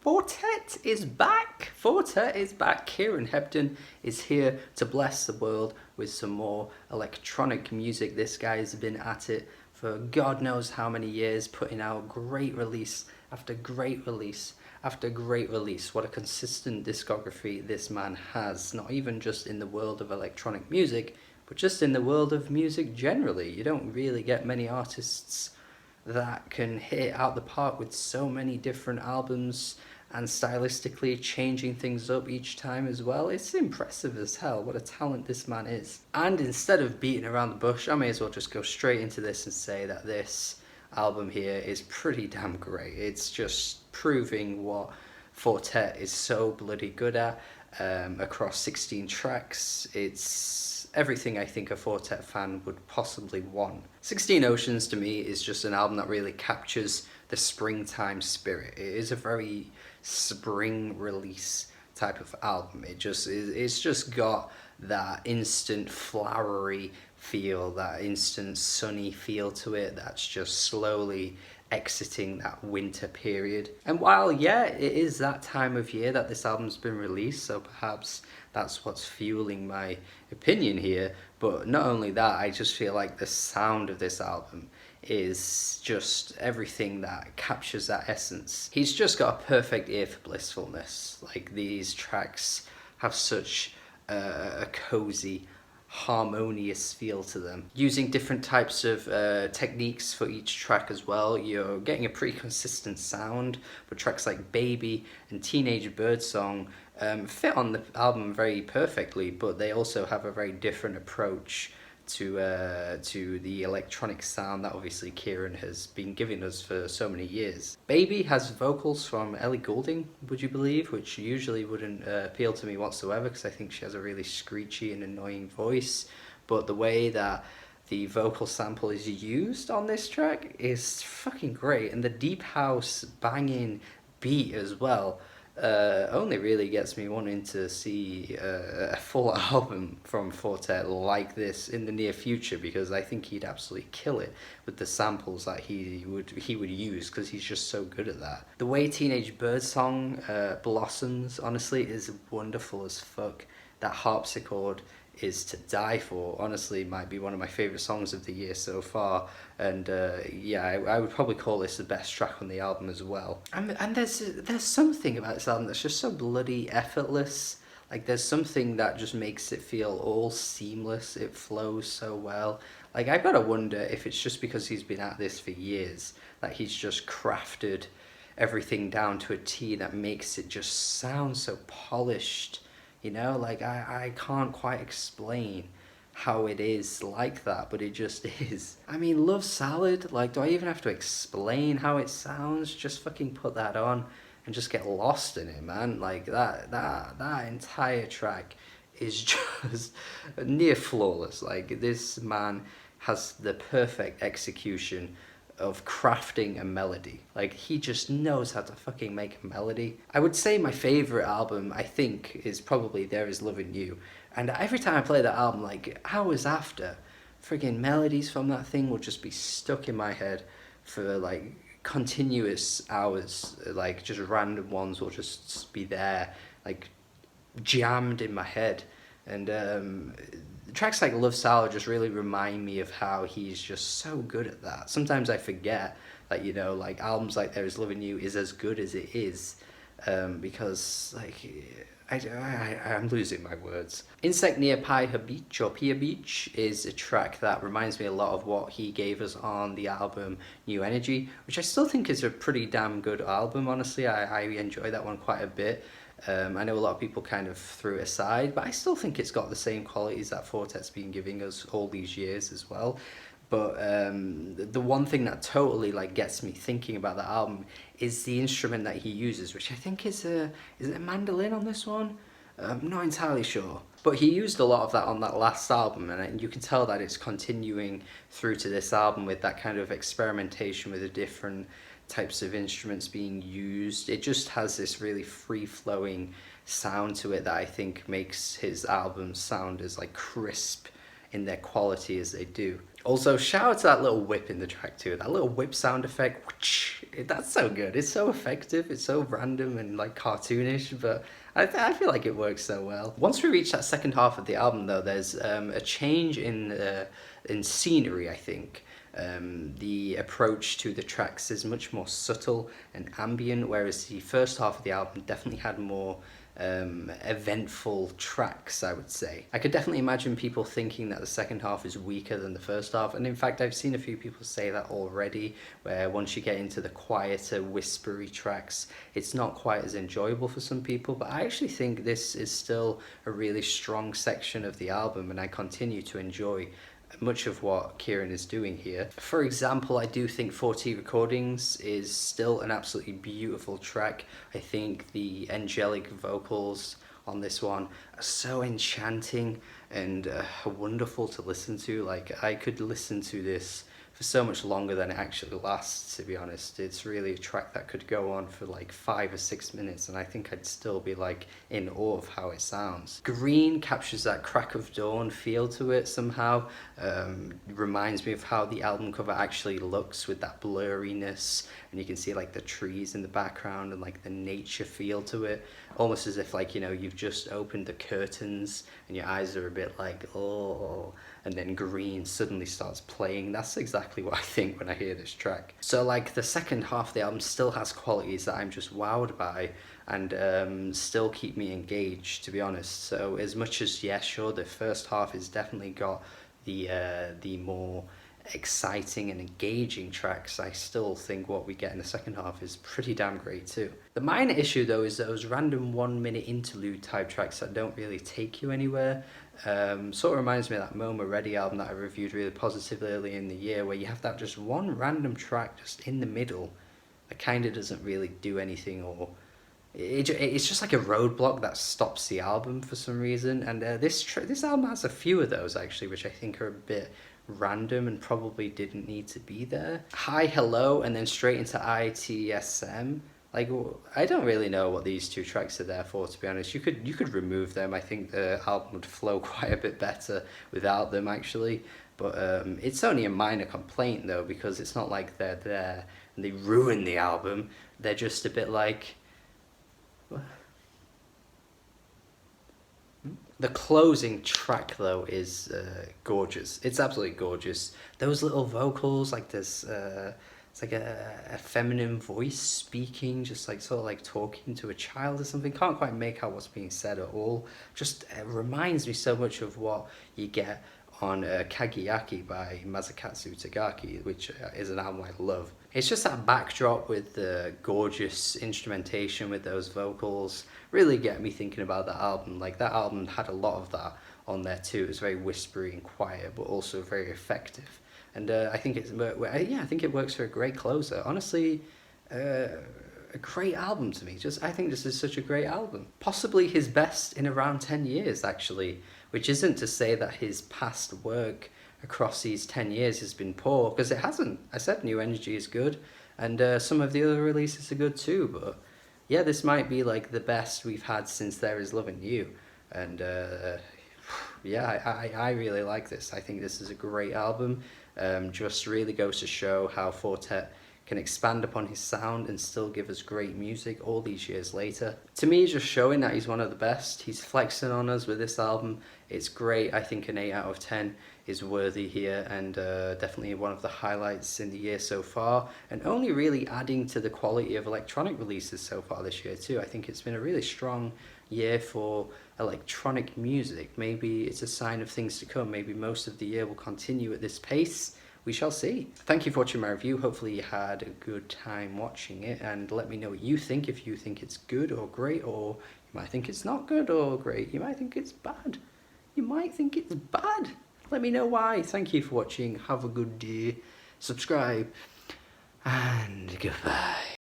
Fortet is back! Fortet is back. Keiran Hebden is here to bless the world with some more electronic music. This guy's been at it for God knows how many years, putting out great release after great release after great release. What a consistent discography this man has, not even just in the world of electronic music, but just in the world of music generally. You don't really get many artists that can hit it out the park with so many different albums and stylistically changing things up each time as well. It's impressive as hell what a talent this man is. And instead of beating around the bush, I may as well just go straight into this and say that this album here is pretty damn great. It's just proving what Fortet is so bloody good at. Across 16 tracks, it's everything I think a Fortet fan would possibly want. 16 Oceans to me is just an album that really captures the springtime spirit. It is a very spring release type of album. It's just got that instant flowery feel, that instant sunny feel to it that's just slowly exiting that winter period. And while yeah, it is that time of year that this album's been released, so perhaps that's what's fueling my opinion here, but not only that, I just feel like the sound of this album is just everything that captures that essence. He's just got a perfect ear for blissfulness. Like, these tracks have such a cozy, harmonious feel to them. Using different types of techniques for each track as well, you're getting a pretty consistent sound, but tracks like Baby and Teenage Birdsong fit on the album very perfectly, but they also have a very different approach to the electronic sound that obviously Keiran has been giving us for so many years. Baby has vocals from Ellie Goulding, would you believe, which usually wouldn't appeal to me whatsoever because I think she has a really screechy and annoying voice, but the way that the vocal sample is used on this track is fucking great, and the deep house banging beat as well only really gets me wanting to see a full album from Fortet like this in the near future, because I think he'd absolutely kill it with the samples that he would use, because he's just so good at that. The way Teenage Birdsong blossoms, honestly, is wonderful as fuck. That harpsichord is to die for. Honestly, might be one of my favourite songs of the year so far, and yeah, I would probably call this the best track on the album as well. And there's something about this album that's just so bloody effortless. Like, there's something that just makes it feel all seamless. It flows so well. Like, I gotta wonder if it's just because he's been at this for years that he's just crafted everything down to a T that makes it just sound so polished. You know, like, I can't quite explain how it is like that, but it just is. I mean, Love Salad, like, do I even have to explain how it sounds? Just fucking put that on and just get lost in it, man. Like, that entire track is just near flawless. Like, this man has the perfect execution of crafting a melody. Like, he just knows how to fucking make a melody. I would say my favourite album, I think, is probably There Is Love in You. And every time I play that album, like, hours after, friggin' melodies from that thing will just be stuck in my head for, like, continuous hours. Like, just random ones will just be there, like, jammed in my head. And tracks like Love Salad just really remind me of how he's just so good at that. Sometimes I forget that, you know, like, albums like There Is Love in You is as good as it is, because, like, I'm losing my words. Insect Near Piha Beach, or Pier Beach, is a track that reminds me a lot of what he gave us on the album New Energy, which I still think is a pretty damn good album, honestly. I enjoy that one quite a bit. I know a lot of people kind of threw it aside, but I still think it's got the same qualities that Fortet's been giving us all these years as well. But the one thing that totally, like, gets me thinking about that album is the instrument that he uses, which I think is it a mandolin on this one? I'm not entirely sure. But he used a lot of that on that last album, and you can tell that it's continuing through to this album with that kind of experimentation with the different types of instruments being used. It just has this really free-flowing sound to it that I think makes his album sound as, like, crisp in their quality as they do. Also, shout out to that little whip in the track too. That little whip sound effect, whoosh, that's so good. It's so effective. It's so random and like cartoonish, but I feel like it works so well. Once we reach that second half of the album, though, there's a change in scenery, I think. The approach to the tracks is much more subtle and ambient, whereas the first half of the album definitely had more eventful tracks, I would say. I could definitely imagine people thinking that the second half is weaker than the first half, and in fact I've seen a few people say that already, where once you get into the quieter, whispery tracks, it's not quite as enjoyable for some people, but I actually think this is still a really strong section of the album, and I continue to enjoy much of what Keiran is doing here. For example, I do think 4T Recordings is still an absolutely beautiful track. I think the angelic vocals on this one are so enchanting and wonderful to listen to. Like, I could listen to this for so much longer than it actually lasts, to be honest. It's really a track that could go on for like 5 or 6 minutes, and I think I'd still be like in awe of how it sounds. Green captures that crack of dawn feel to it somehow. Reminds me of how the album cover actually looks with that blurriness, and you can see like the trees in the background and like the nature feel to it, almost as if like, you know, you've just opened the curtains and your eyes are a bit like, oh, and then green suddenly starts playing. That's exactly what I think when I hear this track. So like the second half of the album still has qualities that I'm just wowed by and still keep me engaged, to be honest. So as much as, yeah, sure, the first half has definitely got the more exciting and engaging tracks, I still think what we get in the second half is pretty damn great too. The minor issue though is those random 1 minute interlude type tracks that don't really take you anywhere. Sort of reminds me of that MoMA Ready album that I reviewed really positively early in the year, where you have that just one random track just in the middle that kind of doesn't really do anything, or it's just like a roadblock that stops the album for some reason. And this album has a few of those actually, which I think are a bit random and probably didn't need to be there. Hi, hello, and then straight into ITSM. Like, I don't really know what these two tracks are there for, to be honest. You could remove them. I think the album would flow quite a bit better without them, actually. But it's only a minor complaint, though, because it's not like they're there and they ruin the album. They're just a bit like... The closing track, though, is gorgeous. It's absolutely gorgeous. Those little vocals, like this... it's like a feminine voice speaking, just like sort of like talking to a child or something. Can't quite make out what's being said at all. Just reminds me so much of what you get on Kagiyaki by Masakatsu Tagaki, which is an album I love. It's just that backdrop with the gorgeous instrumentation with those vocals really get me thinking about that album. Like, that album had a lot of that on there too. It was very whispery and quiet, but also very effective. And I think I think it works for a great closer. Honestly, a great album to me. I think this is such a great album. Possibly his best in around 10 years, actually, which isn't to say that his past work across these 10 years has been poor, because it hasn't. I said New Energy is good, and some of the other releases are good too, but yeah, this might be like the best we've had since There Is Love in You. And yeah, I really like this. I think this is a great album. Just really goes to show how Fortet can expand upon his sound and still give us great music all these years later. To me, just showing that he's one of the best. He's flexing on us with this album. It's great. I think an 8 out of 10 is worthy here, and definitely one of the highlights in the year so far, and only really adding to the quality of electronic releases so far this year too. I think it's been a really strong year for electronic music. Maybe it's a sign of things to come. Maybe most of the year will continue at this pace. We shall see. Thank you for watching my review. Hopefully you had a good time watching it, and let me know what you think. If you think it's good or great, or you might think it's not good or great. You might think it's bad. You might think it's bad. Let me know why. Thank you for watching. Have a good day. Subscribe, and goodbye.